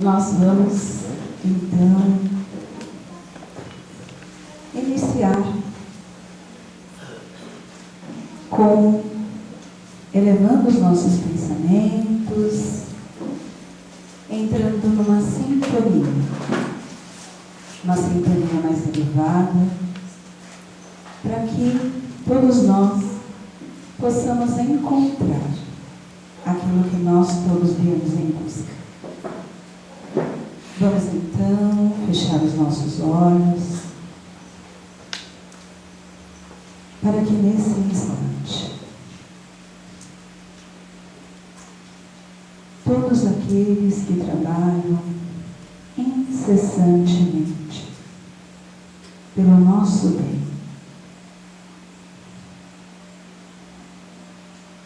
Nós vamos, então, iniciar com elevando os nossos pensamentos, entrando numa sintonia mais elevada, para que todos nós possamos encontrar aquilo que nós todos viemos em busca. Vamos então fechar os nossos olhos, para que nesse instante todos aqueles que trabalham incessantemente pelo nosso bem,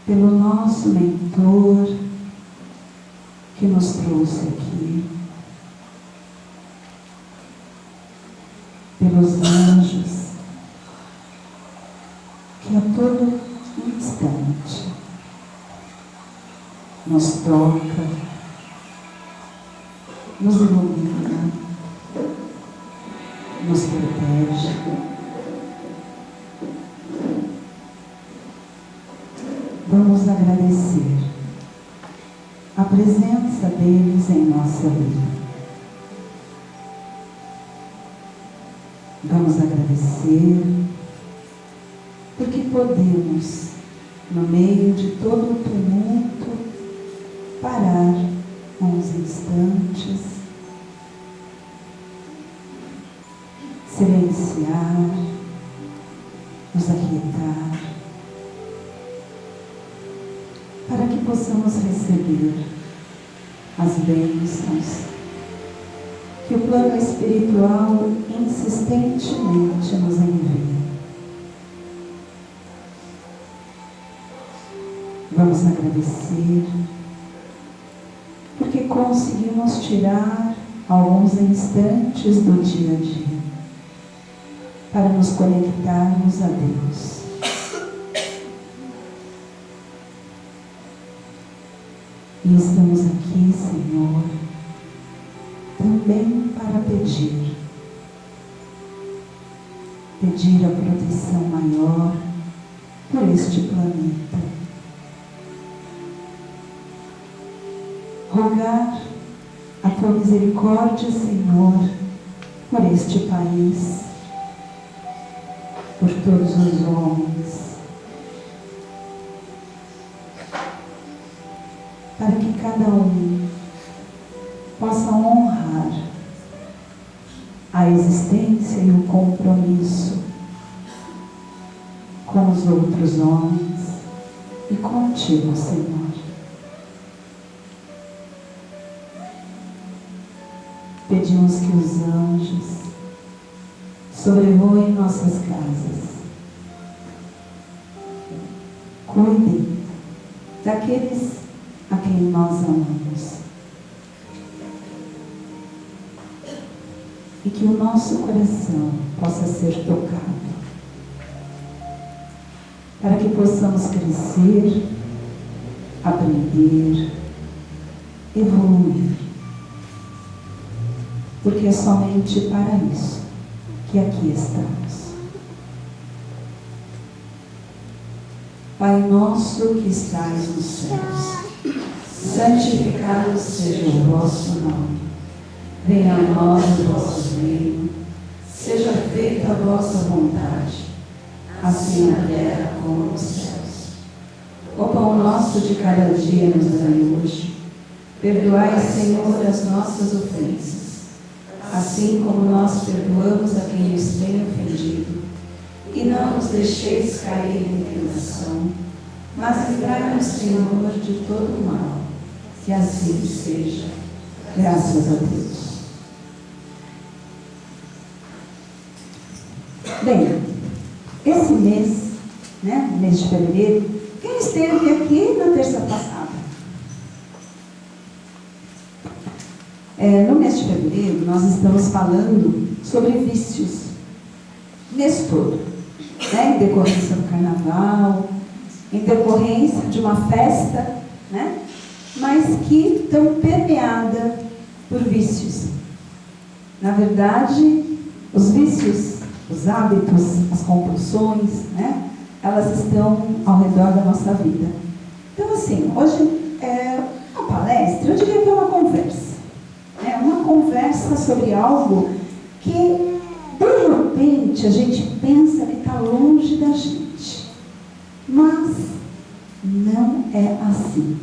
pelo nosso mentor que nos trouxe aqui, pelos anjos que a todo instante nos toca, nos ilumina, nos protege. Vamos agradecer a presença deles em nossa vida. Vamos agradecer porque podemos, no meio de todo o tumulto, parar uns instantes, silenciar, nos aquietar, para que possamos receber as bênçãos que o plano espiritual insistentemente nos envia. Vamos agradecer porque conseguimos tirar alguns instantes do dia a dia para nos conectarmos a Deus. E estamos aqui, Senhor, também para pedir a proteção maior por este planeta. Rogar a tua misericórdia, Senhor, por este país, por todos os homens, para que cada um possa honrar a existência e o compromisso com os outros homens e contigo, Senhor. Pedimos que os anjos sobrevoem nossas casas, cuidem daqueles a quem nós amamos, e que o nosso coração possa ser tocado, para que possamos crescer, aprender, evoluir, porque é somente para isso que aqui estamos. Pai nosso que estais nos céus, santificado seja o vosso nome. Venha a nós o vosso reino, seja feita a vossa vontade, assim na terra como nos céus. O pão nosso de cada dia nos dai hoje. Perdoai, Senhor, as nossas ofensas, assim como nós perdoamos a quem nos tem ofendido. E não nos deixeis cair em tentação, mas livrai-nos, Senhor, de todo o mal. Que assim seja. Graças a Deus. Bem, esse mês, o mês de fevereiro, quem esteve aqui na terça passada? No mês de fevereiro, nós estamos falando sobre vícios. Mês todo, em decorrência do carnaval, em decorrência de uma festa, mas que estão permeada por vícios. Na verdade, os vícios, os hábitos, as compulsões, né, elas estão ao redor da nossa vida. Então, assim, hoje é uma palestra, eu diria que é uma conversa. É uma conversa sobre algo que, de repente, a gente pensa que está longe da gente. Mas não é assim,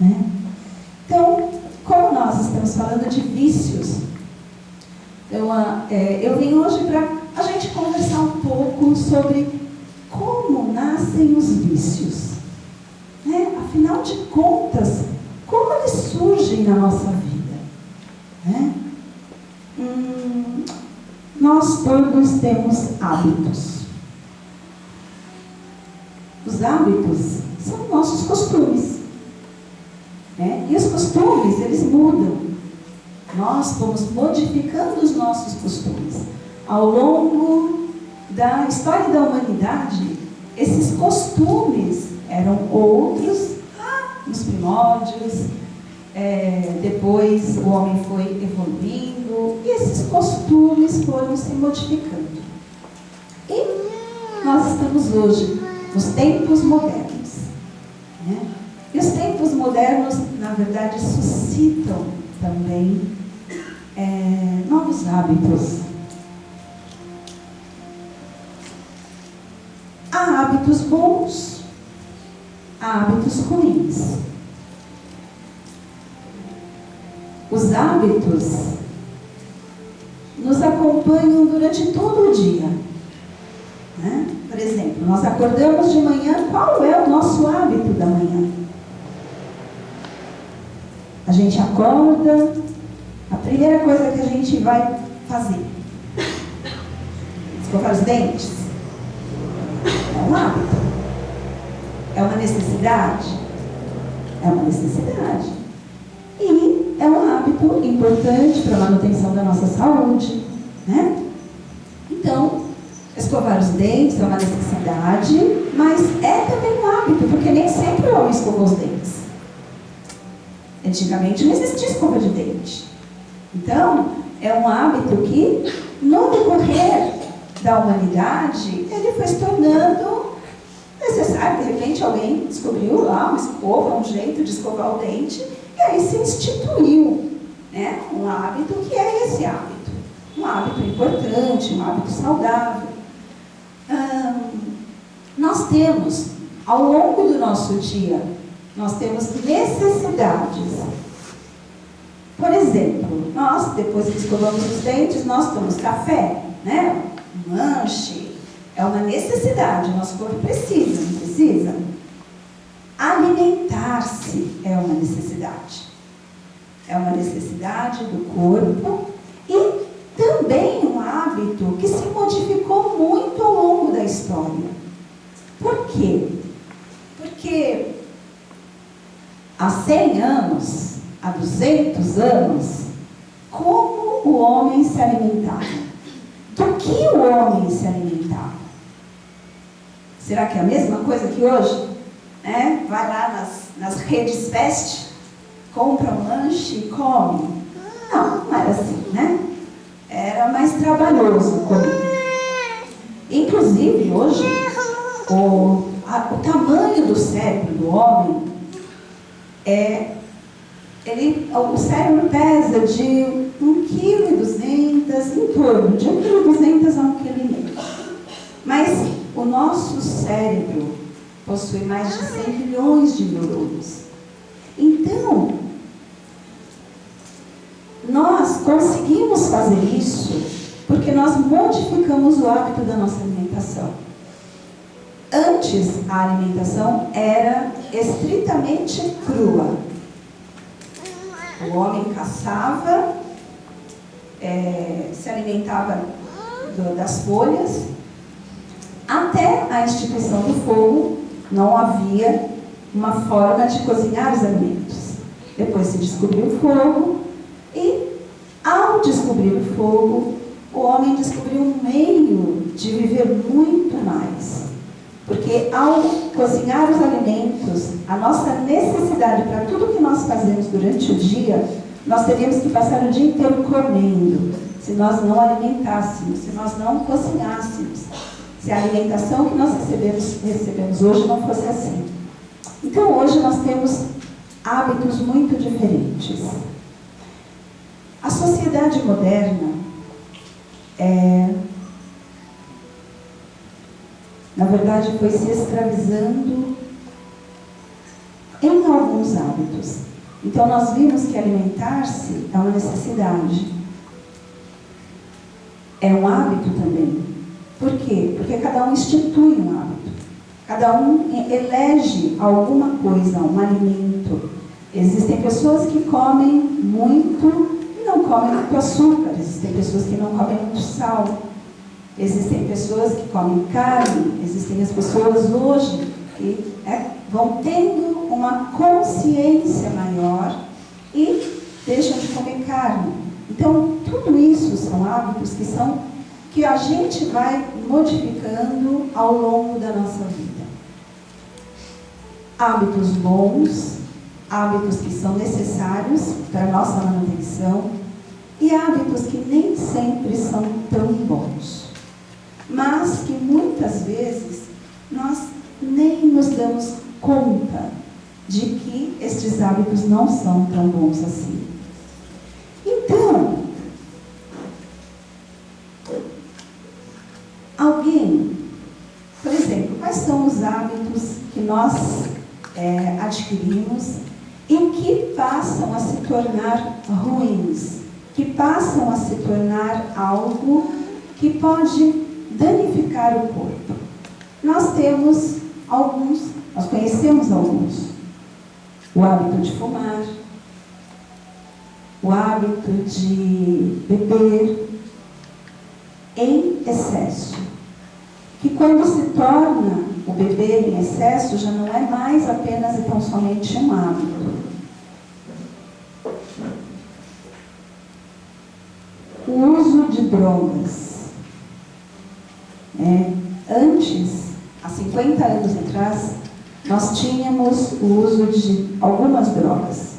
né? Então, como nós estamos falando de vícios, eu vim hoje para a gente conversar um pouco sobre como nascem os vícios, né? Afinal de contas, como eles surgem na nossa vida, né? Nós todos temos hábitos. Os hábitos são nossos costumes, né? E os costumes, eles mudam. Nós fomos modificando os nossos costumes. Ao longo da história da humanidade, esses costumes eram outros nos primórdios, depois o homem foi evoluindo e esses costumes foram se modificando. E nós estamos hoje nos tempos modernos, né? E os tempos modernos, na verdade, suscitam também novos hábitos. Há hábitos bons, há hábitos ruins. Os hábitos nos acompanham durante todo o dia, né? Por exemplo, nós acordamos de manhã, qual é o nosso hábito da manhã? A gente acorda, a primeira coisa que a gente vai fazer, escovar os dentes. É um hábito. É uma necessidade? É uma necessidade. E é um hábito importante para a manutenção da nossa saúde, né? Então, escovar os dentes é uma necessidade, mas é também um hábito, porque nem sempre o homem escovou os dentes. Antigamente não existia escova de dente. Então, é um hábito que, no decorrer da humanidade, ele foi se tornando necessário. De repente, alguém descobriu lá uma escova, um jeito de escovar o dente, e aí se instituiu, né, um hábito que é esse hábito. Um hábito importante, um hábito saudável. Nós temos, ao longo do nosso dia, nós temos necessidades. Por exemplo, nós, depois que escovamos os dentes, nós tomamos café, né? Um lanche. É uma necessidade, o nosso corpo precisa, não precisa? Alimentar-se é uma necessidade. É uma necessidade do corpo e também um hábito que se modificou muito ao longo da história. Por quê? Porque há 100 anos, há 200 anos, como o homem se alimentava? Do que o homem se alimentava? Será que é a mesma coisa que hoje? Vai lá nas redes fast, compra um lanche e come? Não, não era assim, né? Era mais trabalhoso comer. Inclusive, hoje, o tamanho do cérebro do homem o cérebro pesa de 1,2 kg, em torno de 1,2 kg a 1,5 kg. Mas o nosso cérebro possui mais de 100 bilhões de neurônios. Então, nós conseguimos fazer isso porque nós modificamos o hábito da nossa alimentação. Antes, a alimentação era estritamente crua. O homem caçava, se alimentava das folhas. Até a instituição do fogo, não havia uma forma de cozinhar os alimentos. Depois se descobriu o fogo e, ao descobrir o fogo, o homem descobriu um meio de viver muito mais. Porque ao cozinhar os alimentos, a nossa necessidade para tudo que nós fazemos durante o dia, nós teríamos que passar o dia inteiro comendo, se nós não alimentássemos, se nós não cozinhássemos, se a alimentação que nós recebemos hoje não fosse assim. Então, hoje nós temos hábitos muito diferentes. A sociedade moderna na verdade, foi se escravizando em alguns hábitos. Então, nós vimos que alimentar-se é uma necessidade. É um hábito também. Por quê? Porque cada um institui um hábito. Cada um elege alguma coisa, um alimento. Existem pessoas que comem muito e não comem muito açúcar. Existem pessoas que não comem muito sal. Existem pessoas que comem carne. Existem as pessoas hoje que vão tendo uma consciência maior e deixam de comer carne. Então, tudo isso são hábitos que a gente vai modificando ao longo da nossa vida. Hábitos bons, hábitos que são necessários para a nossa manutenção e hábitos que nem sempre são tão bons, mas que muitas vezes nós nem nos damos conta de que estes hábitos não são tão bons assim. Então, por exemplo, quais são os hábitos que nós adquirimos e que passam a se tornar ruins, que passam a se tornar algo que pode danificar o corpo? Nós temos alguns, nós conhecemos alguns. O hábito de fumar, o hábito de beber em excesso, que quando se torna o beber em excesso já não é mais apenas e tão somente um hábito. O uso de drogas. Antes, há 50 anos atrás, nós tínhamos o uso de algumas drogas,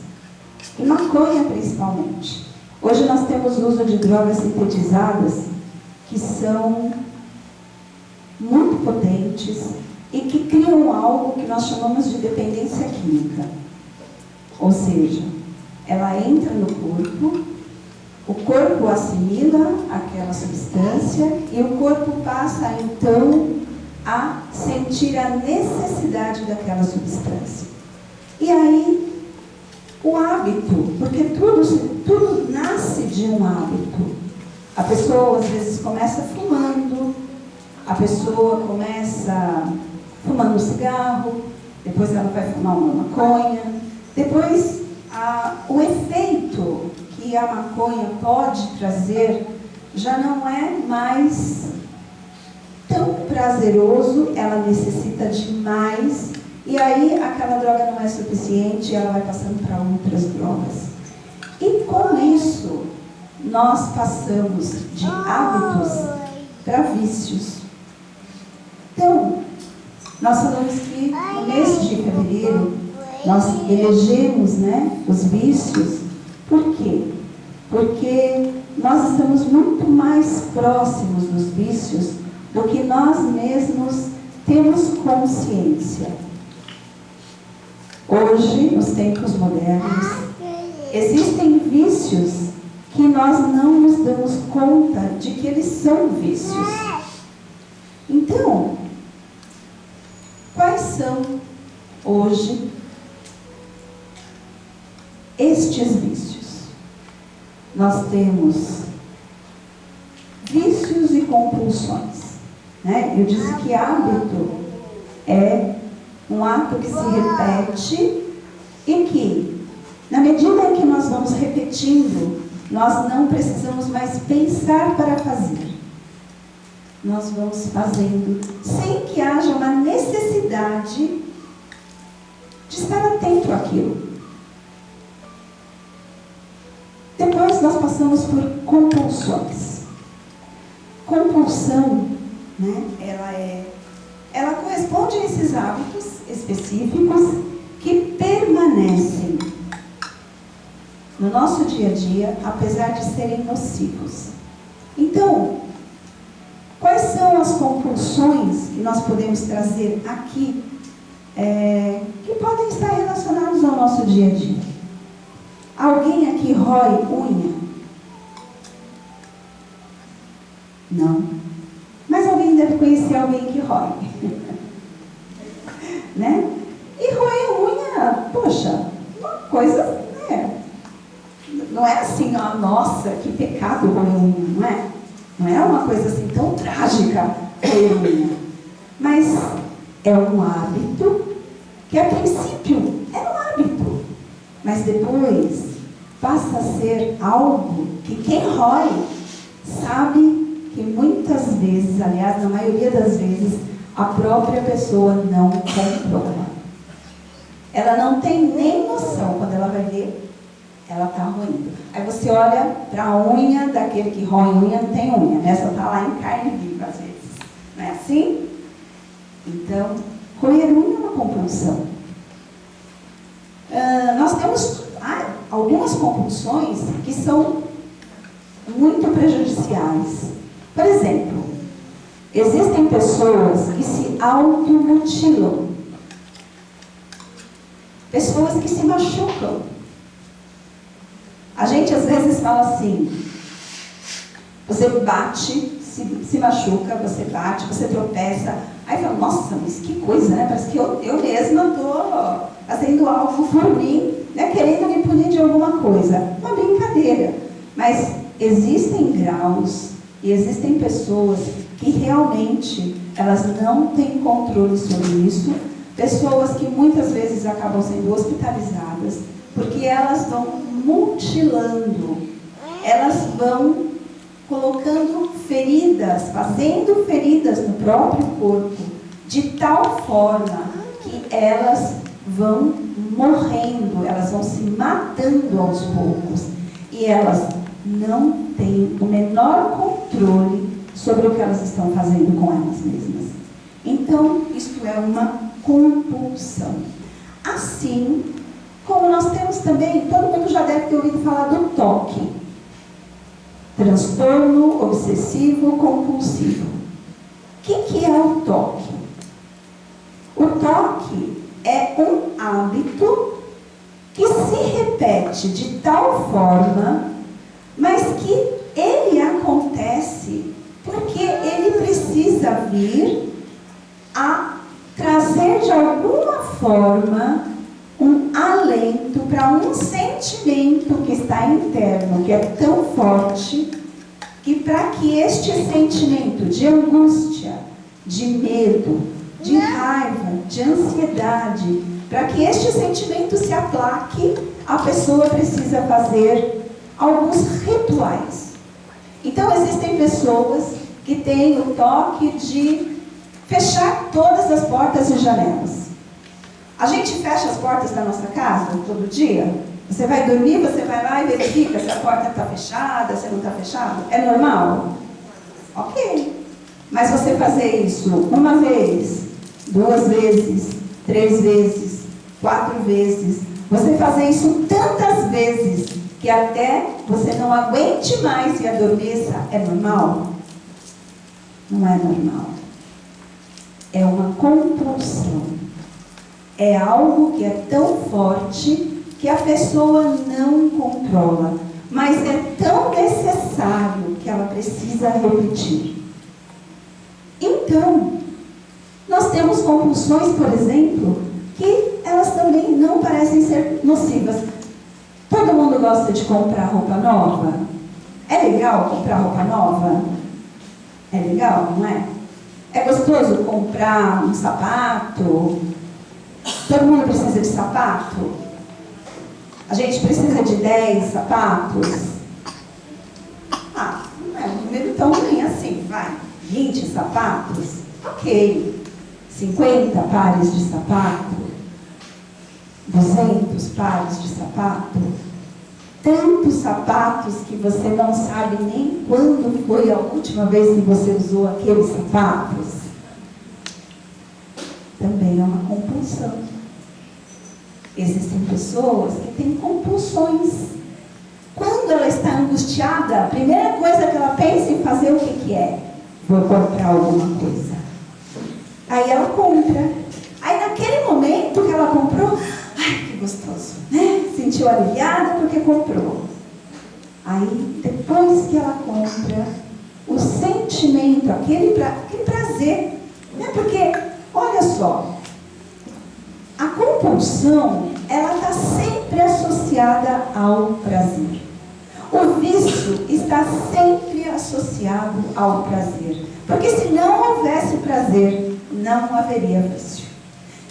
e maconha principalmente. Hoje nós temos o uso de drogas sintetizadas, que são muito potentes e que criam algo que nós chamamos de dependência química. Ou seja, ela entra no corpo, o corpo assimila aquela substância e o corpo passa então a sentir a necessidade daquela substância. E aí, o hábito, porque tudo nasce de um hábito. A pessoa às vezes começa fumando, a pessoa começa fumando um cigarro, depois ela vai fumar uma maconha, depois o efeito que a maconha pode trazer já não é mais tão prazeroso, ela necessita de mais, e aí aquela droga não é suficiente e ela vai passando para outras drogas. E com isso, nós passamos de hábitos para vícios. Então, nós falamos que no mês de fevereiro, nós elegemos os vícios. Por quê? Porque nós estamos muito mais próximos dos vícios do que nós mesmos temos consciência. Hoje, nos tempos modernos, existem vícios que nós não nos damos conta de que eles são vícios. Então, quais são hoje estes vícios? Nós temos vícios e compulsões. Eu disse que hábito é um ato que se repete e que, na medida em que nós vamos repetindo, nós não precisamos mais pensar para fazer. Nós vamos fazendo sem que haja uma necessidade de estar atento àquilo. Depois nós passamos por compulsões. Compulsão, ela corresponde a esses hábitos específicos que permanecem. no nosso dia a dia, apesar de serem nocivos. Então, quais são as compulsões que nós podemos trazer aqui, que podem estar relacionados ao nosso dia a dia? Alguém aqui rói unha? Não. Mas alguém deve conhecer alguém que rói. Né? E roer unha, poxa, uma coisa, né? Não é assim, ó, nossa, que pecado roer unha, não é? Não é uma coisa assim tão trágica roer unha. Mas é um hábito que a princípio é um hábito. Mas depois passa a ser algo que quem rói sabe que muitas vezes, aliás, na maioria das vezes, a própria pessoa não controla. Ela não tem nem noção, quando ela vai ver, ela está roendo. Aí você olha para a unha daquele que rói unha, não tem unha, né? Só está lá em carne viva às vezes. Não é assim? Então, roer unha é uma compulsão. Nós temos algumas compulsões que são muito prejudiciais. Por exemplo, existem pessoas que se automutilam. Pessoas que se machucam. A gente às vezes fala assim, você bate, se machuca, você bate, você tropeça. Aí fala, nossa, mas que coisa, né? Parece que eu mesma estou fazendo algo por mim, né? Querendo me punir de alguma coisa. Uma brincadeira. Mas existem graus e existem pessoas que realmente elas não têm controle sobre isso. Pessoas que muitas vezes acabam sendo hospitalizadas porque elas vão mutilando, elas vão colocando feridas, fazendo feridas no próprio corpo, de tal forma que elas vão morrendo, elas vão se matando aos poucos e elas não têm o menor controle sobre o que elas estão fazendo com elas mesmas. Então, isto é uma compulsão. Assim como nós temos também, todo mundo já deve ter ouvido falar do TOC, transtorno obsessivo compulsivo. O que é o TOC? O TOC é um hábito que se repete de tal forma, mas que ele acontece porque ele precisa vir a trazer de alguma forma um alento para um sentimento que está interno, que é tão forte, que para que este sentimento de angústia, de medo, de raiva, de ansiedade, para que este sentimento se aplaque, a pessoa precisa fazer alguns rituais. Então existem pessoas que têm o toque de fechar todas as portas e janelas. A gente fecha as portas da nossa casa todo dia? Você vai dormir, você vai lá e verifica se a porta está fechada, se não está fechada? É normal? Ok. Mas você fazer isso uma vez, 2 vezes, 3 vezes, 4 vezes, você fazer isso tantas vezes que até você não aguente mais e adormeça, é normal? Não é normal. É uma compulsão. É algo que é tão forte que a pessoa não controla, mas é tão necessário que ela precisa repetir. Então, nós temos compulsões, por exemplo, que elas também não parecem ser nocivas. Todo mundo gosta de comprar roupa nova? É legal comprar roupa nova? É legal, não é? É gostoso comprar um sapato? Todo mundo precisa de sapato? A gente precisa de 10 sapatos? Não é um número tão ruim assim, vai. 20 sapatos? Ok. 50 pares de sapato? 200 pares de sapato? Tantos sapatos que você não sabe nem quando foi a última vez que você usou aqueles sapatos? Também é uma compulsão. Existem pessoas que têm compulsões ela está angustiada, a primeira coisa que ela pensa em fazer, o que é? Vou comprar alguma coisa. Aí ela compra. Aí naquele momento que ela comprou, ai, que gostoso, né? Sentiu aliviada porque comprou. Aí, depois que ela compra, o sentimento, aquele prazer, né? Porque, olha só, a compulsão, ela está sempre associada ao prazer. O vício está sempre associado ao prazer. Porque se não houvesse prazer, não haveria vício.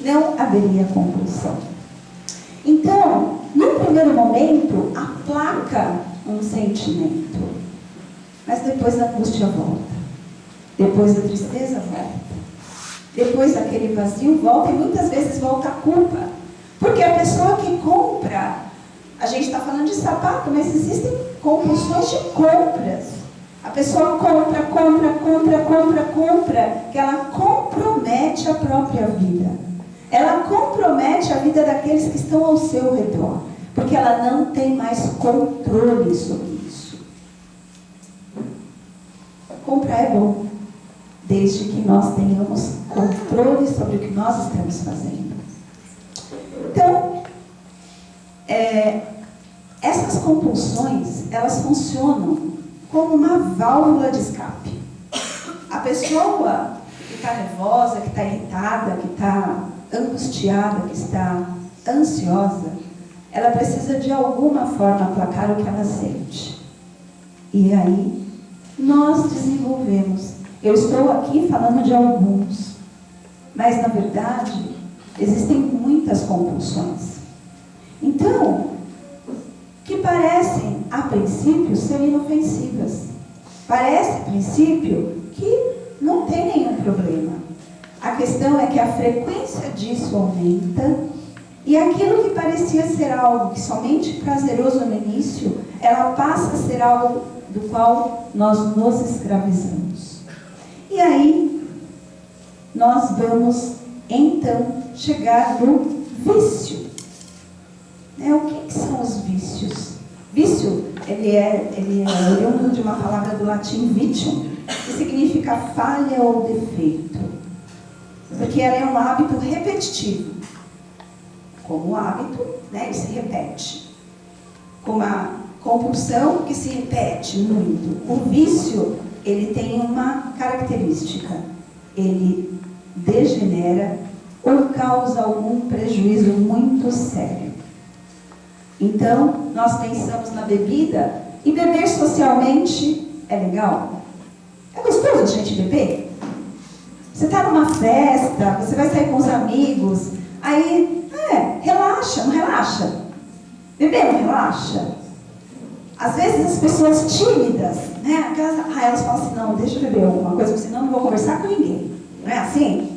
Não haveria compulsão. Então, no primeiro momento, aplaca um sentimento. Mas depois a angústia volta. Depois a tristeza volta. Depois aquele vazio volta e muitas vezes volta a culpa. Porque a pessoa que compra, a gente está falando de sapato, mas existem compulsões de compras. A pessoa compra, que ela compromete a própria vida. Ela compromete a vida daqueles que estão ao seu redor. Porque ela não tem mais controle sobre isso. Comprar é bom, desde que nós tenhamos controle sobre o que nós estamos fazendo. Então, essas compulsões, elas funcionam como uma válvula de escape. A pessoa que está nervosa, que está irritada, que está angustiada, que está ansiosa, ela precisa de alguma forma aplacar o que ela sente. E aí, nós desenvolvemos. Eu estou aqui falando de alguns, mas na verdade, existem muitas compulsões. Então, que parecem, a princípio, ser inofensivas. Parece, a princípio, que não tem nenhum problema. A questão é que a frequência disso aumenta e aquilo que parecia ser algo que somente prazeroso no início, ela passa a ser algo do qual nós nos escravizamos. E aí, nós vamos, então, chegar no vício. O que são os vícios? Vício, ele é oriundo de uma palavra do latim vitium, que significa falha ou defeito. Porque ela é um hábito repetitivo. Como o hábito, ele se repete. Como a compulsão, que se repete muito. O vício, ele tem uma característica. Ele degenera ou causa algum prejuízo muito sério. Então, nós pensamos na bebida, e beber socialmente é legal. É gostoso a gente beber? Você está numa festa, você vai sair com os amigos, aí, relaxa, não relaxa? Beber não relaxa? Às vezes as pessoas tímidas, elas falam assim, não, deixa eu beber alguma coisa, senão eu não vou conversar com ninguém. Não é assim?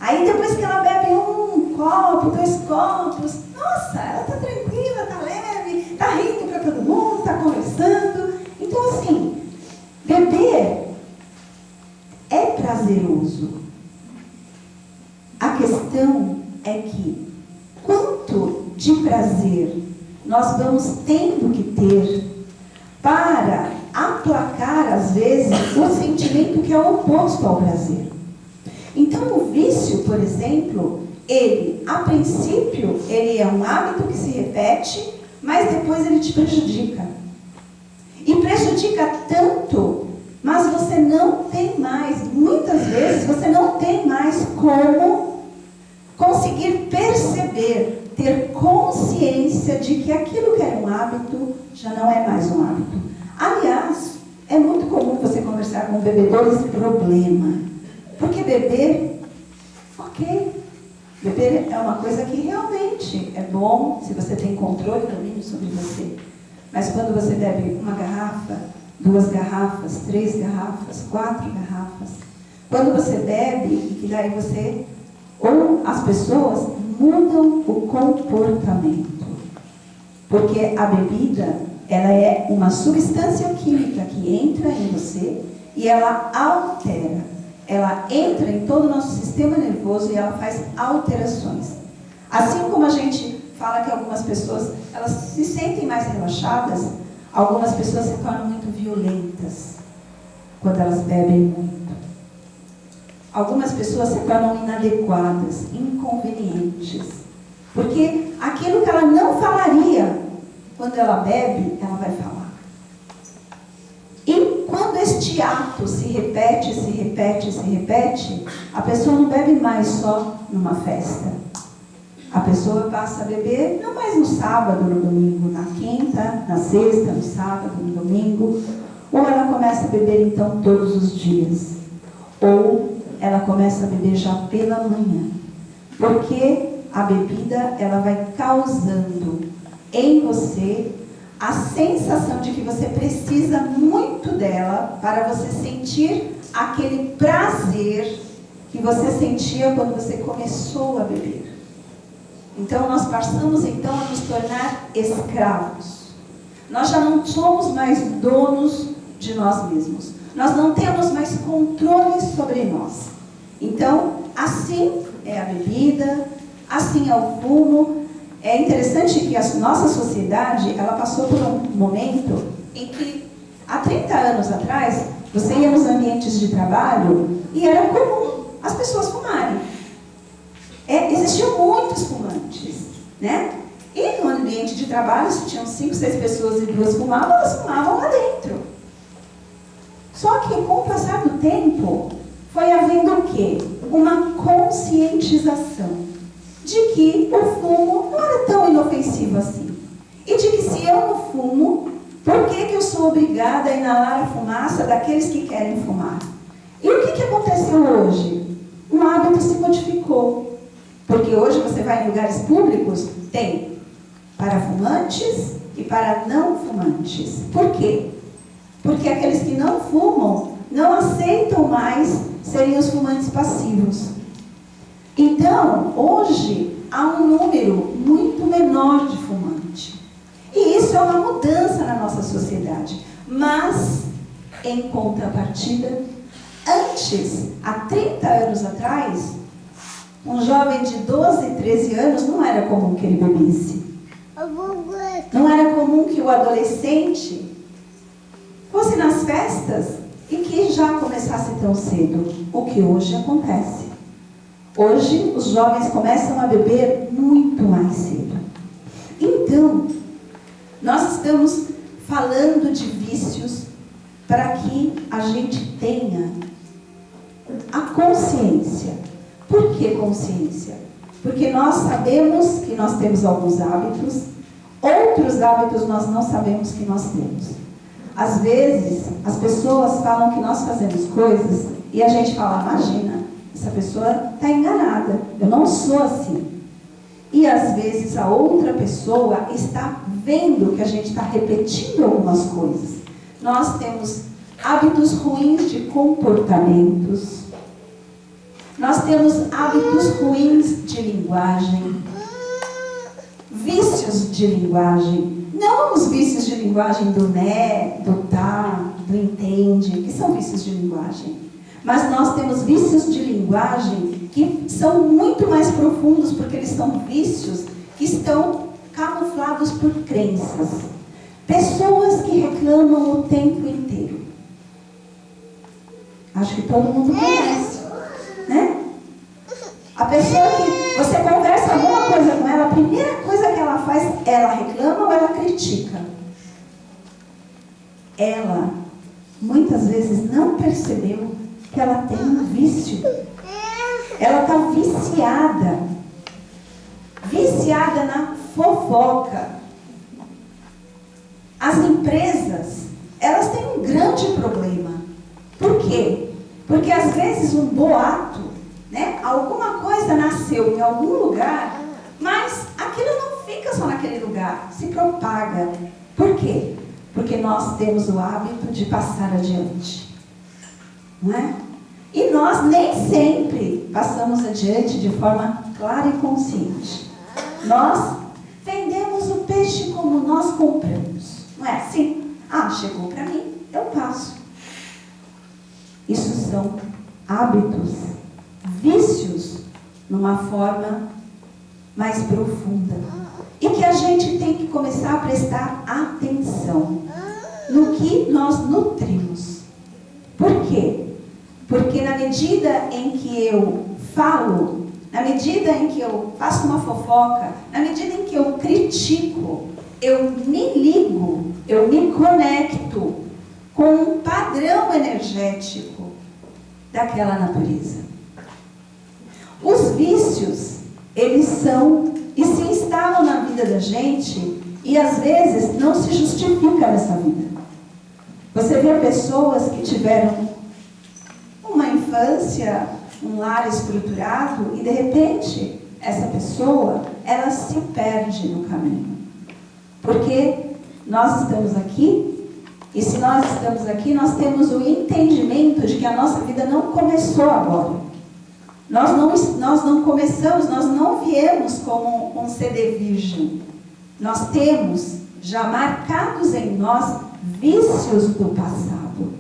Aí depois que ela bebe um copo, 2 copos, nossa, ela está tranquila, está leve, está rindo para todo mundo, está conversando. Então assim, beber é prazeroso. A questão é que quanto de prazer nós vamos tendo que ter para aplacar, às vezes, o sentimento que é oposto ao prazer. Então, o vício, por exemplo, ele, a princípio, ele é um hábito que se repete, mas depois ele te prejudica. E prejudica tanto, mas você não tem mais, muitas vezes, você não tem mais como conseguir perceber, ter consciência de que aquilo que era um hábito já não é mais um hábito. Aliás, é muito comum você conversar com bebedores de problema. Porque beber, beber é uma coisa que realmente é bom se você tem controle e domínio sobre você. Mas quando você bebe 1 garrafa, 2 garrafas, 3 garrafas, 4 garrafas, quando você bebe e que daí você, ou as pessoas mudam o comportamento. Porque a bebida, ela é uma substância química que entra em você e ela altera. Ela entra em todo o nosso sistema nervoso e ela faz alterações. Assim como a gente fala que algumas pessoas, elas se sentem mais relaxadas, Algumas pessoas se tornam muito violentas quando elas bebem muito. Algumas pessoas se tornam inadequadas, inconvenientes. Porque aquilo que ela não falaria quando ela bebe, ela vai falar. E quando este ato se repete, se repete, se repete, a pessoa não bebe mais só numa festa. A pessoa passa a beber não mais no sábado, no domingo, na quinta, na sexta, no sábado, no domingo. Ou ela começa a beber então todos os dias. Ou ela começa a beber já pela manhã. Porque a bebida, ela vai causando em você a sensação de que você precisa muito dela para você sentir aquele prazer que você sentia quando você começou a beber. Então, nós passamos então a nos tornar escravos. Nós já não somos mais donos de nós mesmos. Nós não temos mais controle sobre nós. Então, assim é a bebida, assim é o fumo. É interessante que a nossa sociedade, ela passou por um momento em que, há 30 anos atrás, você ia nos ambientes de trabalho e era comum as pessoas fumarem. Existiam muitos fumantes, né? E no ambiente de trabalho, se tinham 5, 6 pessoas e 2 fumavam, elas fumavam lá dentro. Só que com o passar do tempo, foi havendo o quê? Uma conscientização de que o fumo não era tão inofensivo assim. E de que se eu não fumo, por que eu sou obrigada a inalar a fumaça daqueles que querem fumar? E o que aconteceu hoje? Um hábito se modificou. Porque hoje você vai em lugares públicos, tem para fumantes e para não fumantes. Por quê? Porque aqueles que não fumam não aceitam mais serem os fumantes passivos. Então, hoje, há um número muito menor de fumantes. E isso é uma mudança na nossa sociedade. Mas, em contrapartida, antes, há 30 anos atrás, um jovem de 12, 13 anos não era comum que ele bebesse. Não era comum que o adolescente fosse nas festas e que já começasse tão cedo, o que hoje acontece. Hoje, os jovens começam a beber muito mais cedo. Então, nós estamos falando de vícios para que a gente tenha a consciência. Por que consciência? Porque nós sabemos que nós temos alguns hábitos, outros hábitos nós não sabemos que nós temos. Às vezes, as pessoas falam que nós fazemos coisas e a gente fala, imagina, essa pessoa está enganada, eu não sou assim. E às vezes a outra pessoa está vendo que a gente está repetindo algumas coisas. Nós temos hábitos ruins de comportamentos. Nós temos hábitos ruins de linguagem. Vícios de linguagem. Não os vícios de linguagem do né, do tá, do entende, que são vícios de linguagem. Mas nós temos vícios de linguagem que são muito mais profundos, porque eles são vícios que estão camuflados por crenças. Pessoas que reclamam o tempo inteiro. Acho que todo mundo conhece, né? A pessoa que você conversa alguma coisa com ela, a primeira coisa que ela faz, ela reclama ou ela critica. Ela, muitas vezes, não percebeu que ela tem um vício. Ela está viciada. Viciada na fofoca. As empresas, elas têm um grande problema. Por quê? Porque às vezes um boato, né? Alguma coisa nasceu em algum lugar, mas aquilo não fica só naquele lugar, se propaga. Por quê? Porque nós temos o hábito de passar adiante. Não é? E nós nem sempre passamos adiante de forma clara e consciente. Nós vendemos o peixe como nós compramos. Não é assim? Ah, chegou para mim, eu passo. Isso são hábitos, vícios, numa forma mais profunda. E que a gente tem que começar a prestar atenção. no que nós nutrimos. Por quê? Porque na medida em que eu falo, na medida em que eu faço uma fofoca, na medida em que eu critico, eu me ligo, eu me conecto com um padrão energético daquela natureza. Os vícios, eles são e se instalam na vida da gente e às vezes não se justifica nessa vida. Você vê pessoas que tiveram uma infância, um lar estruturado e de repente essa pessoa, ela se perde no caminho. Porque nós estamos aqui e se nós estamos aqui, nós temos o entendimento de que a nossa vida não começou agora. Nós não começamos, nós não viemos como um CD virgem. Nós temos já marcados em nós vícios do passado.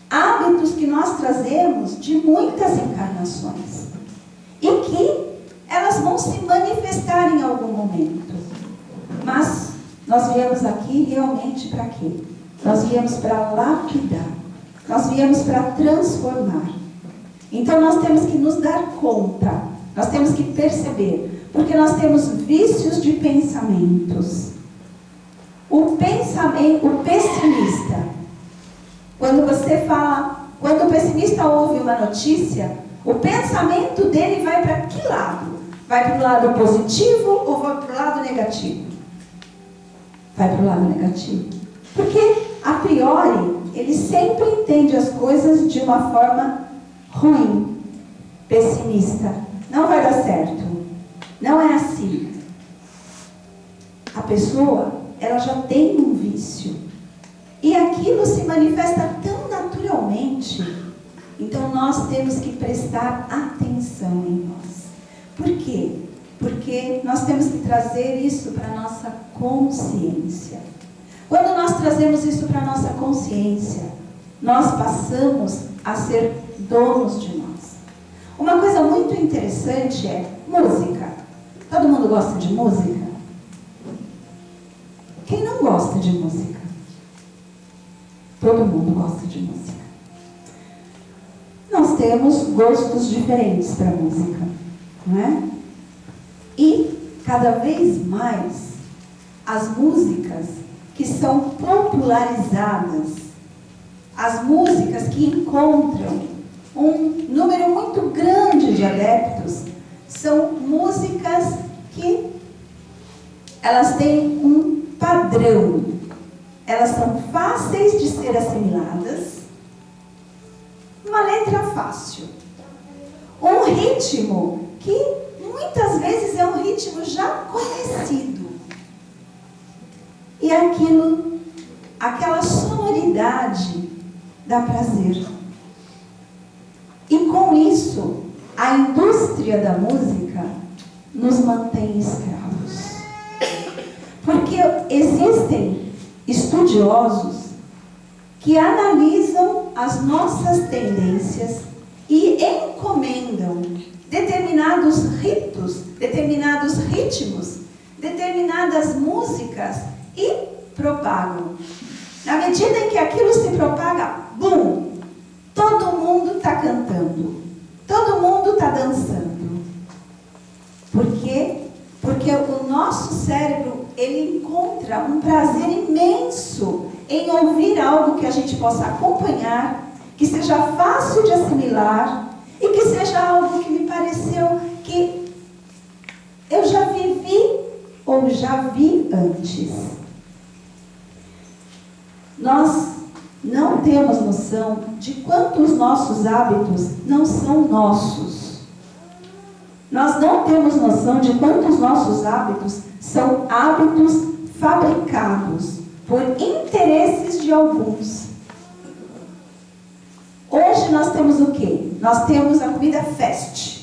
Hábitos que nós trazemos de muitas encarnações. E que elas vão se manifestar em algum momento. Mas nós viemos aqui realmente para quê? Nós viemos para lapidar. Nós viemos para transformar. Então nós temos que nos dar conta. Nós temos que perceber. Porque nós temos vícios de pensamentos. O pessimista. Quando o pessimista ouve uma notícia, o pensamento dele vai para que lado? Vai para o lado positivo ou vai para o lado negativo? Vai para o lado negativo. Porque, a priori, ele sempre entende as coisas de uma forma ruim, pessimista. Não vai dar certo. Não é assim. A pessoa, ela já tem um vício. E aquilo se manifesta tão naturalmente. Então, nós temos que prestar atenção em nós. Por quê? Porque nós temos que trazer isso para a nossa consciência. Quando nós trazemos isso para a nossa consciência, nós passamos a ser donos de nós. Uma coisa muito interessante é música. Todo mundo gosta de música? Quem não gosta de música? Todo mundo gosta de música. Nós temos gostos diferentes para música, não é? E, cada vez mais, as músicas que são popularizadas, as músicas que encontram um número muito grande de adeptos, são músicas que elas têm um padrão. Elas são fáceis de ser assimiladas, uma letra fácil, um ritmo que muitas vezes é um ritmo já conhecido. E aquela sonoridade dá prazer. E com isso, a indústria da música nos mantém escravos. Porque existem estudiosos que analisam as nossas tendências e encomendam determinados ritos, determinados ritmos, determinadas músicas e propagam. Na medida em que aquilo se propaga, bum! Todo mundo está cantando, todo mundo está dançando. Por quê? Porque o nosso cérebro, ele encontra um prazer imenso em ouvir algo que a gente possa acompanhar, que seja fácil de assimilar e que seja algo que me pareceu que eu já vivi ou já vi antes. Nós não temos noção de quanto os nossos hábitos não são nossos. Nós não temos noção de quanto os nossos hábitos são hábitos fabricados por interesses de alguns. Hoje nós temos o quê? Nós temos a comida fast.